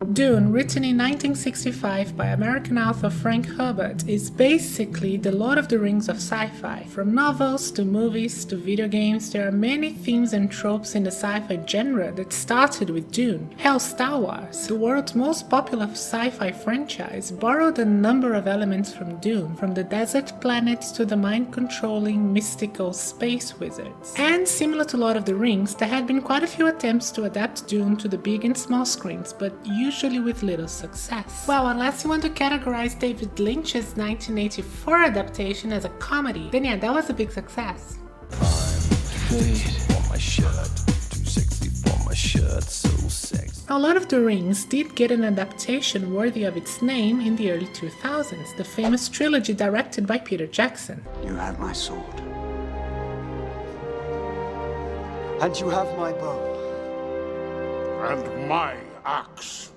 Dune, written in 1965 by American author Frank Herbert, is basically the Lord of the Rings of sci-fi. From novels to movies to video games, there are many themes and tropes in the sci-fi genre that started with Dune. Hell, Star Wars, the world's most popular sci-fi franchise, borrowed a number of elements from Dune, from the desert planets to the mind-controlling, mystical space wizards. And similar to Lord of the Rings, there had been quite a few attempts to adapt Dune to the big and small screens, but usually with little success. Well, unless you want to categorize David Lynch's 1984 adaptation as a comedy, then yeah, that was a big success. Now, Lord of the Rings did get an adaptation worthy of its name in the early 2000s, the famous trilogy directed by Peter Jackson. You have my sword. And you have my bow. And my axe.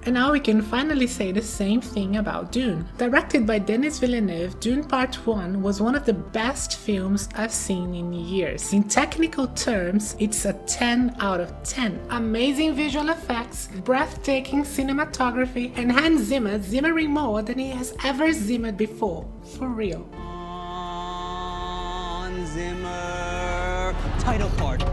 And now we can finally say the same thing about Dune. Directed by Denis Villeneuve, Dune Part 1 was one of the best films I've seen in years. In technical terms, it's a 10 out of 10. Amazing visual effects, breathtaking cinematography, and Hans Zimmer zimmering more than he has ever zimmered before. For real. Hans Zimmer. Title card.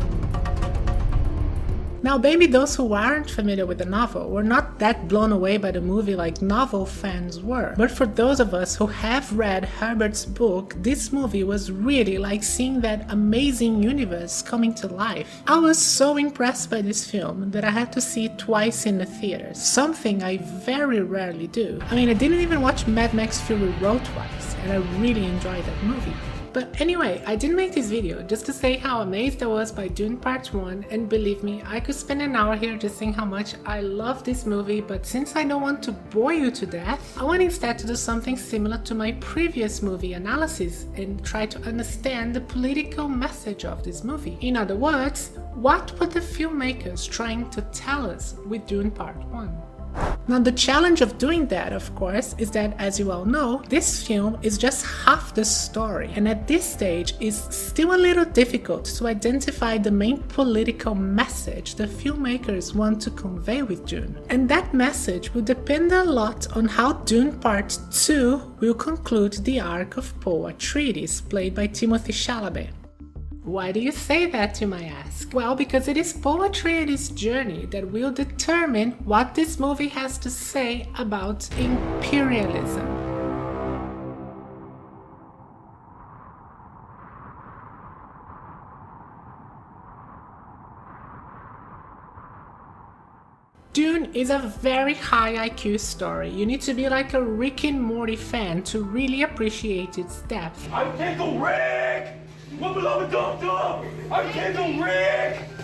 Now, maybe those who aren't familiar with the novel were not that blown away by the movie like novel fans were. But for those of us who have read Herbert's book, this movie was really like seeing that amazing universe coming to life. I was so impressed by this film that I had to see it twice in the theaters, something I very rarely do. I mean, I didn't even watch Mad Max Fury Road twice, and I really enjoyed that movie. But anyway, I didn't make this video just to say how amazed I was by Dune Part 1, and believe me, I could spend an hour here just saying how much I love this movie, but since I don't want to bore you to death, I want instead to do something similar to my previous movie analysis and try to understand the political message of this movie. In other words, what were the filmmakers trying to tell us with Dune Part 1? Now, the challenge of doing that, of course, is that, as you all know, this film is just half the story, and at this stage is still a little difficult to identify the main political message the filmmakers want to convey with Dune. And that message will depend a lot on how Dune Part 2 will conclude the arc of Paul Atreides, played by Timothee Chalamet. Why do you say that, you might ask? Well, because it is Paul Atreides' journey that will determine what this movie has to say about imperialism. Dune is a very high IQ story. You need to be like a Rick and Morty fan to really appreciate its depth. I can't go Rick!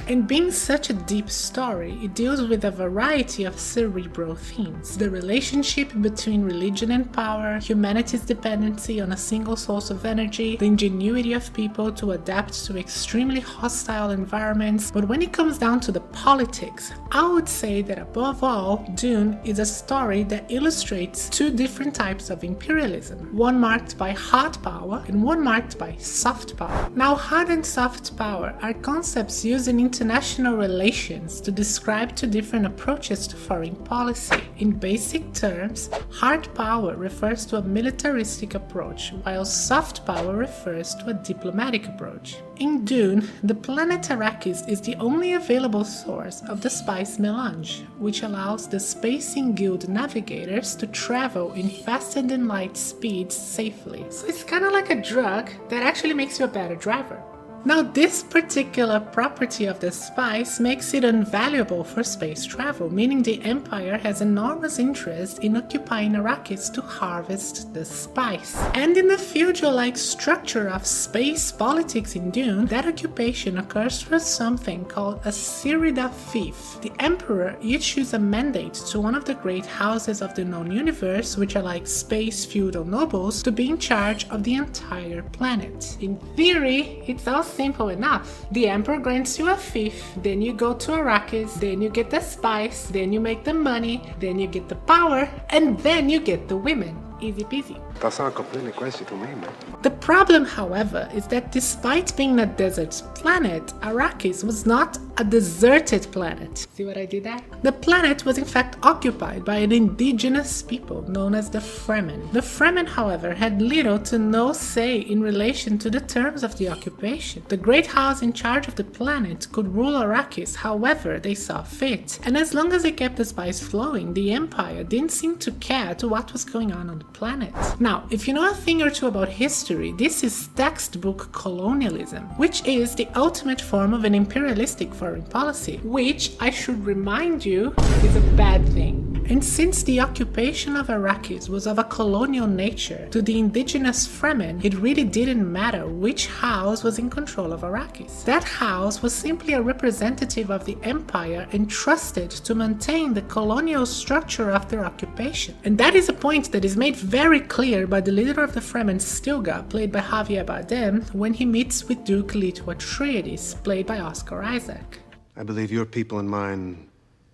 And being such a deep story, it deals with a variety of cerebral themes. The relationship between religion and power, humanity's dependency on a single source of energy, the ingenuity of people to adapt to extremely hostile environments. But when it comes down to the politics, I would say that above all, Dune is a story that illustrates two different types of imperialism, one marked by hard power and one marked by soft power. Now, hard and soft power are concepts used in international relations to describe two different approaches to foreign policy. In basic terms, hard power refers to a militaristic approach, while soft power refers to a diplomatic approach. In Dune, the planet Arrakis is the only available source of the spice melange, which allows the Spacing Guild navigators to travel in faster than light speeds safely. So it's kind of like a drug that actually makes you a better driver. Now, this particular property of the spice makes it invaluable for space travel, meaning the Empire has enormous interest in occupying Arrakis to harvest the spice. And in the feudal-like structure of space politics in Dune, that occupation occurs through something called a Sirida fief. The Emperor issues a mandate to one of the great houses of the known universe, which are like space feudal nobles, to be in charge of the entire planet. In theory, it's also simple enough. The Emperor grants you a fief, then you go to Arrakis, then you get the spice, then you make the money, then you get the power, and then you get the women. Easy peasy. Passano completely questi to me, man. The problem, however, is that despite being a desert planet, Arrakis was not a deserted planet. See what I did there? The planet was in fact occupied by an indigenous people known as the Fremen. The Fremen, however, had little to no say in relation to the terms of the occupation. The great house in charge of the planet could rule Arrakis however they saw fit, and as long as they kept the spice flowing, the Empire didn't seem to care to what was going on the planet. Now, if you know a thing or two about history, this is textbook colonialism, which is the ultimate form of an imperialistic foreign policy, which, I should remind you, is a bad thing. And since the occupation of Arrakis was of a colonial nature, to the indigenous Fremen, it really didn't matter which house was in control of Arrakis. That house was simply a representative of the Empire entrusted to maintain the colonial structure of their occupation. And that is a point that is made very clear by the leader of the Fremen, Stilgar, played by Javier Bardem, when he meets with Duke Leto Atreides, played by Oscar Isaac. I believe your people and mine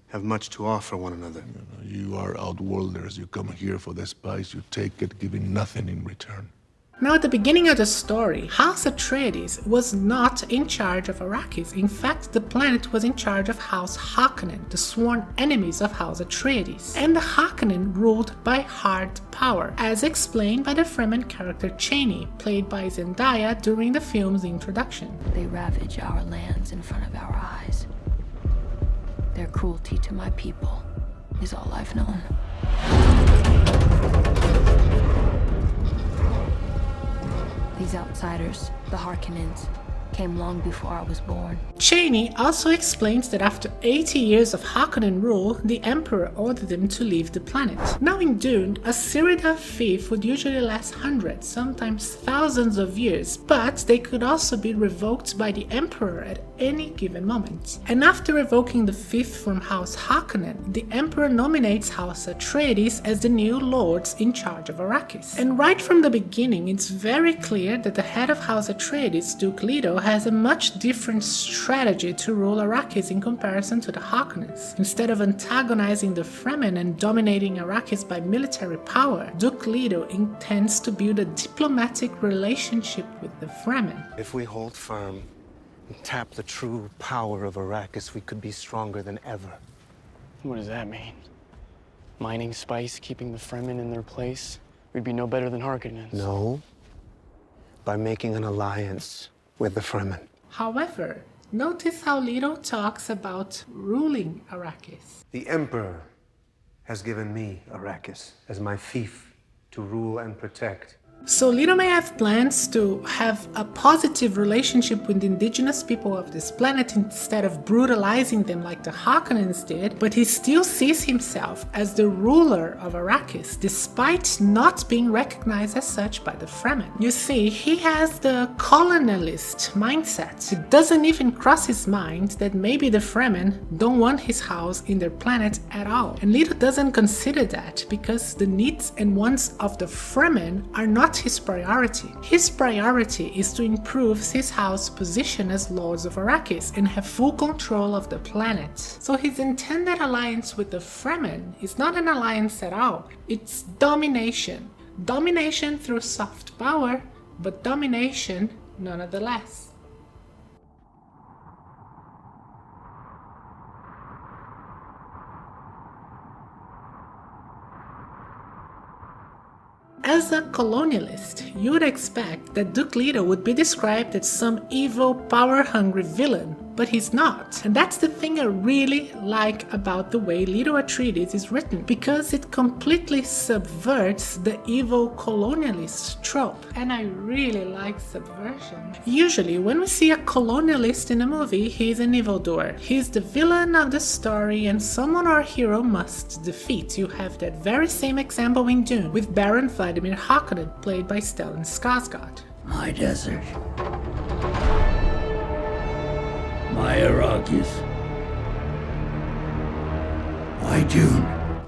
have much to offer one another. You are outworlders. You come here for the spice, you take it, giving nothing in return. Now, at the beginning of the story, House Atreides was not in charge of Arrakis. In fact, the planet was in charge of House Harkonnen, the sworn enemies of House Atreides. And the Harkonnen ruled by hard power, as explained by the Fremen character Chani, played by Zendaya during the film's introduction. They ravage our lands in front of our eyes. Their cruelty to my people is all I've known. These outsiders, the Harkonnens, came long before I was born. Chani also explains that after 80 years of Harkonnen rule, the Emperor ordered them to leave the planet. Now in Dune, a Cyrodiil fief would usually last hundreds, sometimes thousands of years, but they could also be revoked by the Emperor at any given moment. And after revoking the fief from House Harkonnen, the Emperor nominates House Atreides as the new lords in charge of Arrakis. And right from the beginning, it's very clear that the head of House Atreides, Duke Leto, has a much different strategy to rule Arrakis in comparison to the Harkonnens. Instead of antagonizing the Fremen and dominating Arrakis by military power, Duke Leto intends to build a diplomatic relationship with the Fremen. If we hold firm and tap the true power of Arrakis, we could be stronger than ever. What does that mean? Mining spice, keeping the Fremen in their place? We'd be no better than Harkonnens. No. By making an alliance with the Fremen. However, notice how Leto talks about ruling Arrakis. The Emperor has given me Arrakis as my fief to rule and protect. So Leto may have plans to have a positive relationship with the indigenous people of this planet instead of brutalizing them like the Harkonnens did, but he still sees himself as the ruler of Arrakis, despite not being recognized as such by the Fremen. You see, he has the colonialist mindset. It doesn't even cross his mind that maybe the Fremen don't want his house in their planet at all. And Leto doesn't consider that because the needs and wants of the Fremen are not his priority. His priority is to improve his house's position as Lords of Arrakis and have full control of the planet. So his intended alliance with the Fremen is not an alliance at all. It's domination. Domination through soft power, but domination nonetheless. As a colonialist, you would expect that Duke Leto would be described as some evil, power-hungry villain, but he's not. And that's the thing I really like about the way Leto Atreides is written, because it completely subverts the evil colonialist trope. And I really like subversion. Usually, when we see a colonialist in a movie, he's an evildoer. He's the villain of the story and someone our hero must defeat. You have that very same example in Dune, with Baron Vladimir Harkonnen, played by Stellan Skarsgård. My desert. My Arrakis. My Dune.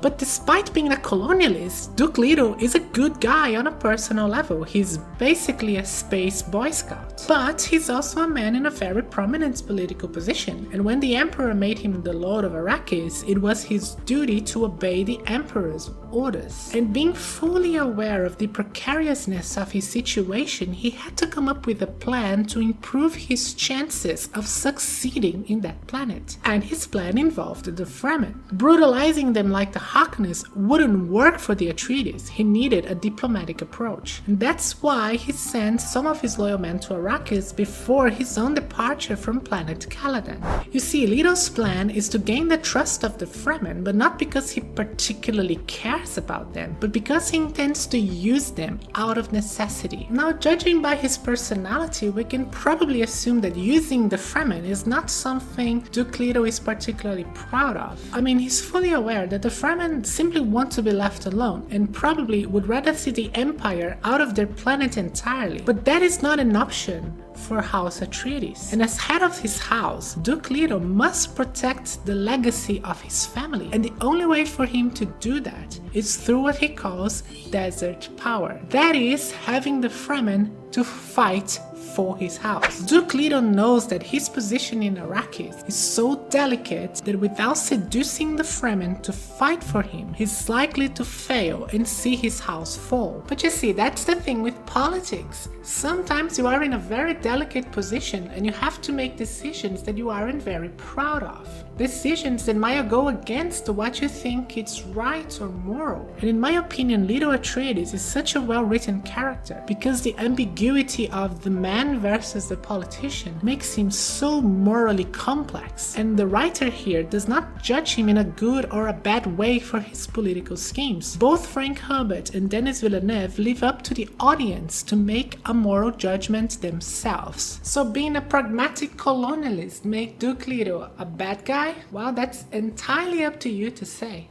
But despite being a colonialist, Duke Leto is a good guy on a personal level. He's basically a space Boy Scout. But he's also a man in a very prominent political position, and when the Emperor made him the Lord of Arrakis, it was his duty to obey the Emperor's orders. And being fully aware of the precariousness of his situation, he had to come up with a plan to improve his chances of succeeding in that planet. And his plan involved the Fremen. Brutalizing them like the Harkonnens wouldn't work for the Atreides. He needed a diplomatic approach. And that's why he sent some of his loyal men to Arrakis before his own departure from planet Caladan. You see, Leto's plan is to gain the trust of the Fremen, but not because he particularly cares about them, but because he intends to use them out of necessity. Now, judging by his personality, we can probably assume that using the Fremen is not something Duke Leto is particularly proud of. I mean, he's fully aware that the Fremen simply want to be left alone, and probably would rather see the Empire out of their planet entirely. But that is not an option for House Atreides. And as head of his house, Duke Leto must protect the legacy of his family. And the only way for him to do that is through what he calls desert power. That is, having the Fremen to fight for his house. Duke Leto knows that his position in Arrakis is so delicate that without seducing the Fremen to fight for him, he's likely to fail and see his house fall. But you see, that's the thing with politics. Sometimes you are in a very delicate position and you have to make decisions that you aren't very proud of. Decisions that might go against what you think is right or moral. And in my opinion, Leto Atreides is such a well-written character because the ambiguity of the man versus the politician makes him so morally complex. And the writer here does not judge him in a good or a bad way for his political schemes. Both Frank Herbert and Denis Villeneuve leave up to the audience to make a moral judgment themselves. So being a pragmatic colonialist make Duke Leto a bad guy? Well, that's entirely up to you to say.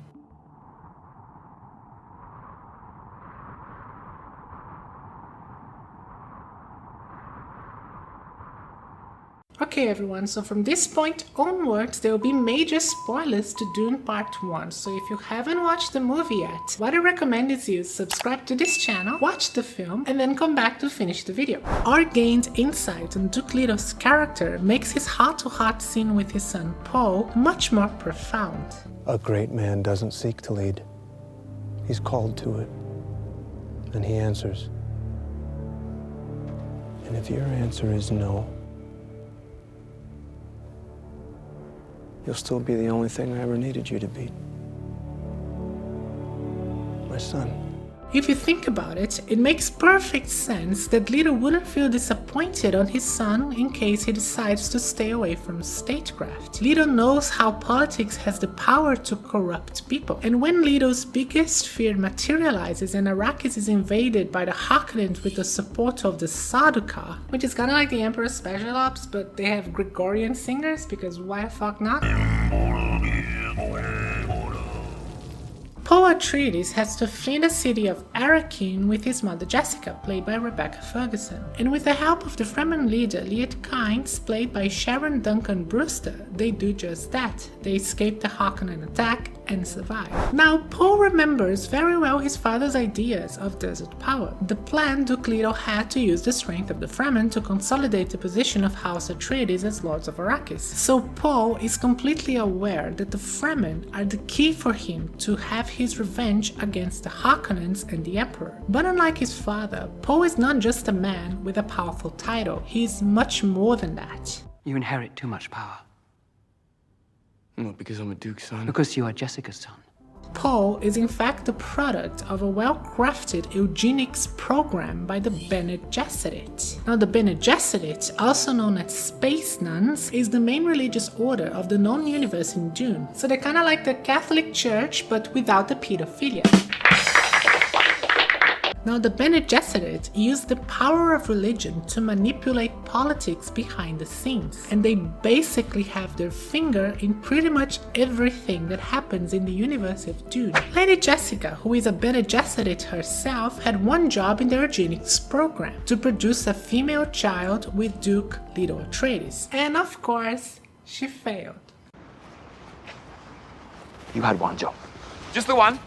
Okay everyone, so from this point onwards there will be major spoilers to Dune Part 1, so if you haven't watched the movie yet, what I recommend is you subscribe to this channel, watch the film, and then come back to finish the video. Our gained insight on Duke Leto's character makes his heart-to-heart scene with his son Poe much more profound. A great man doesn't seek to lead. He's called to it. And he answers. And if your answer is no, you'll still be the only thing I ever needed you to be. My son. If you think about it, it makes perfect sense that Leto wouldn't feel disappointed on his son in case he decides to stay away from statecraft. Leto knows how politics has the power to corrupt people. And when Leto's biggest fear materializes and Arrakis is invaded by the Harkonnens with the support of the Sardaukar, which is kind of like the Emperor's special ops, but they have Gregorian singers, because why the fuck not? Poe Atreides has to flee the city of Arrakeen with his mother Jessica, played by Rebecca Ferguson. And with the help of the Fremen leader Liet Kynes, played by Sharon Duncan Brewster, they do just that. They escape the Harkonnen attack and survive. Now, Poe remembers very well his father's ideas of desert power. The plan Duke Leto had to use the strength of the Fremen to consolidate the position of House Atreides as Lords of Arrakis. So Poe is completely aware that the Fremen are the key for him to have his revenge against the Harkonnens and the Emperor. But unlike his father, Poe is not just a man with a powerful title, he is much more than that. You inherit too much power. What, because I'm a Duke's son? Because you are Jessica's son. Poe is in fact the product of a well-crafted eugenics program by the Bene Gesserit. Now, the Bene Gesserit, also known as Space Nuns, is the main religious order of the known universe in Dune. So they're kinda like the Catholic Church, but without the pedophilia. Now, the Bene Gesserit use the power of religion to manipulate politics behind the scenes, and they basically have their finger in pretty much everything that happens in the universe of Dune. Lady Jessica, who is a Bene Gesserit herself, had one job in their eugenics program: to produce a female child with Duke Leto Atreides. And of course, she failed. You had one job, Just the one.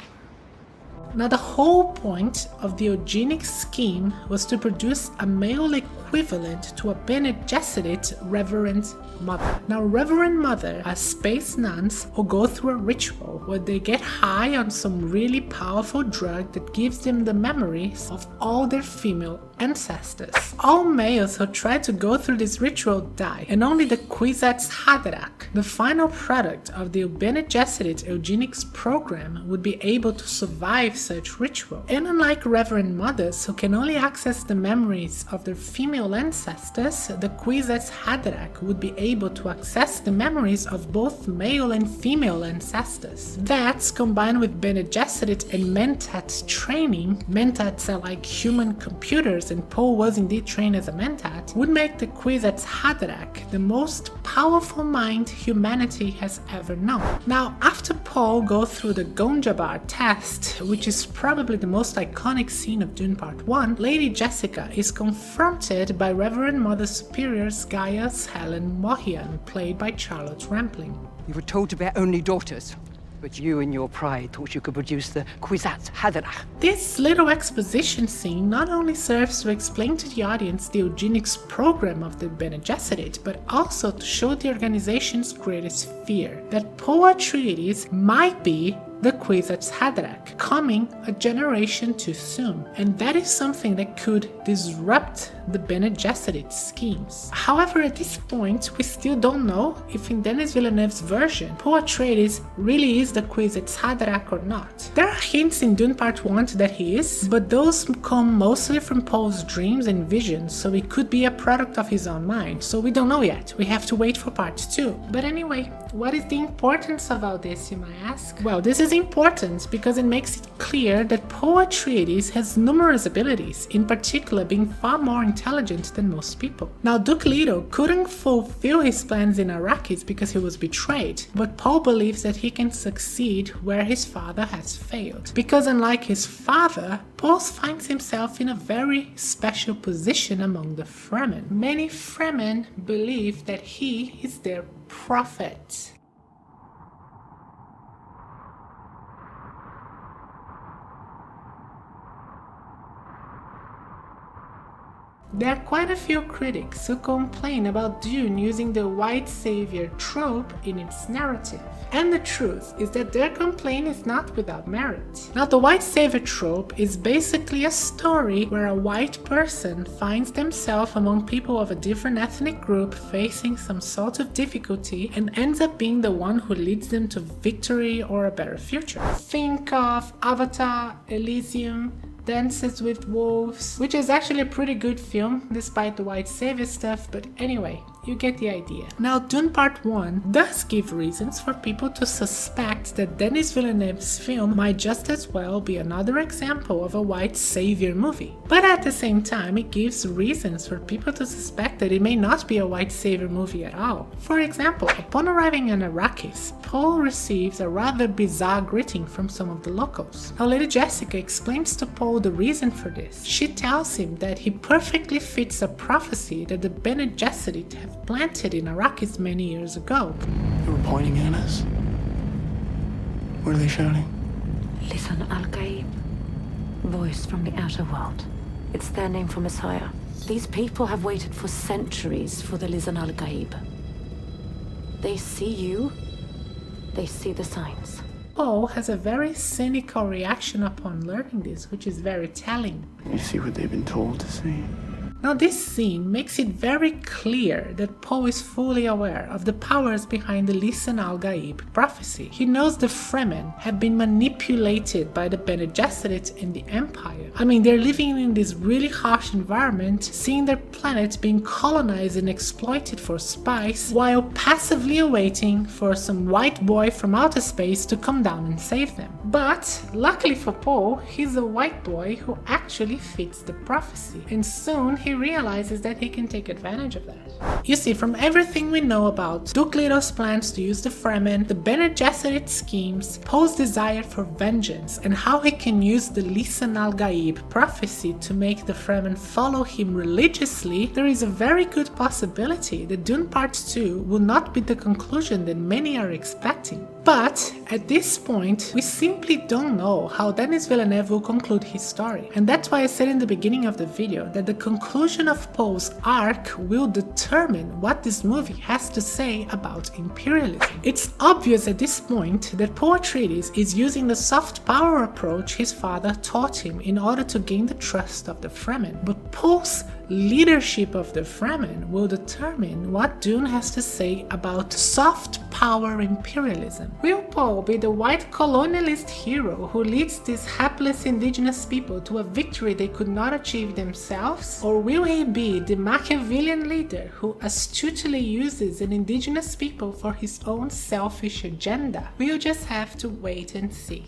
Now, the whole point of the eugenics scheme was to produce a male equivalent to a Bene Gesserit Reverend Mother. Now, Reverend Mother are space nuns who go through a ritual where they get high on some really powerful drug that gives them the memories of all their female ancestors. All males who try to go through this ritual die, and only the Kwisatz Haderach, the final product of the Bene Gesserit eugenics program, would be able to survive such ritual. And unlike Reverend Mothers, who can only access the memories of their female ancestors, the Kwisatz Haderach would be able to access the memories of both male and female ancestors. That, combined with Bene Gesserit and Mentat training, Mentats are like human computers, and Poe was indeed trained as a Mentat, would make the Kwisatz Haderach the most powerful mind humanity has ever known. Now, after Poe goes through the Gonjabar test, which is probably the most iconic scene of Dune Part 1, Lady Jessica is confronted by Reverend Mother Superiors Gaius Helen Mohian, played by Charlotte Rampling. You were told to bear only daughters, but you in your pride thought you could produce the Kwisatz Haderach. This little exposition scene not only serves to explain to the audience the eugenics program of the Bene Gesserit, but also to show the organization's greatest fear, that Poe Atreides might be the Kwisatz Haderach, coming a generation too soon. And that is something that could disrupt the Bene Gesserit schemes. However, at this point, we still don't know if in Denis Villeneuve's version, Poe Atreides really is the Kwisatz Haderach or not. There are hints in Dune Part 1 that he is, but those come mostly from Poe's dreams and visions, so it could be a product of his own mind. So we don't know yet. We have to wait for Part 2. But anyway, what is the importance of all this, you might ask? Well, this is important because it makes it clear that Poe Atreides has numerous abilities, in particular being far more intelligent than most people. Now, Duke Leto couldn't fulfill his plans in Arrakis because he was betrayed, but Poe believes that he can succeed where his father has failed. Because unlike his father, Poe finds himself in a very special position among the Fremen. Many Fremen believe that he is their prophet. There are quite a few critics who complain about Dune using the white savior trope in its narrative. And the truth is that their complaint is not without merit. Now, the white savior trope is basically a story where a white person finds themselves among people of a different ethnic group facing some sort of difficulty and ends up being the one who leads them to victory or a better future. Think of Avatar, Elysium, Dances with Wolves, which is actually a pretty good film despite the white savior stuff, but anyway, you get the idea. Now, Dune Part 1 does give reasons for people to suspect that Denis Villeneuve's film might just as well be another example of a white savior movie. But at the same time, it gives reasons for people to suspect that it may not be a white savior movie at all. For example, upon arriving in Arrakis, Poe receives a rather bizarre greeting from some of the locals. Now, Lady Jessica explains to Poe the reason for this. She tells him that he perfectly fits a prophecy that the Bene Gesserit have planted in Arrakis many years ago. They were pointing at us. What are they shouting? Lisan al-Gaib. Voice from the outer world. It's their name for Messiah. These people have waited for centuries for the Lisan al-Gaib. They see you. They see the signs. Poe has a very cynical reaction upon learning this, which is very telling. You see what they've been told to see. Now, this scene makes it very clear that Poe is fully aware of the powers behind the Lisan al-Gaib prophecy. He knows the Fremen have been manipulated by the Bene Gesserit and the Empire. I mean, they're living in this really harsh environment, seeing their planet being colonized and exploited for spice, while passively awaiting for some white boy from outer space to come down and save them. But, luckily for Poe, he's a white boy who actually fits the prophecy, and soon he he realizes that he can take advantage of that. You see, from everything we know about Duke Leto's plans to use the Fremen, the Bene Gesserit schemes, Poe's desire for vengeance, and how he can use the Lisan al-Gaib prophecy to make the Fremen follow him religiously, there is a very good possibility that Dune Part 2 will not be the conclusion that many are expecting. But at this point, we simply don't know how Denis Villeneuve will conclude his story. And that's why I said in the beginning of the video that the conclusion of Poe's arc will determine what this movie has to say about imperialism. It's obvious at this point that Poe Atreides is using the soft power approach his father taught him in order to gain the trust of the Fremen. But Poe's leadership of the Fremen will determine what Dune has to say about soft power imperialism. Will Poe be the white colonialist hero who leads these hapless indigenous people to a victory they could not achieve themselves? Or will he be the Machiavellian leader who astutely uses an indigenous people for his own selfish agenda? We'll just have to wait and see.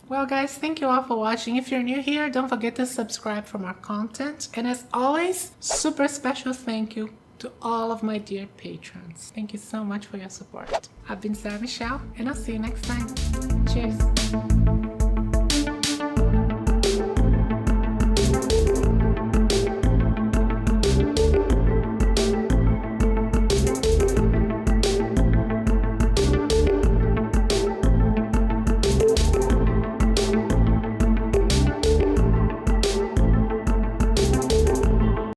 Well guys, thank you all for watching. If you're new here, don't forget to subscribe for more content. And as always, super special thank you to all of my dear patrons. Thank you so much for your support. I've been Michel, and I'll see you next time. Cheers!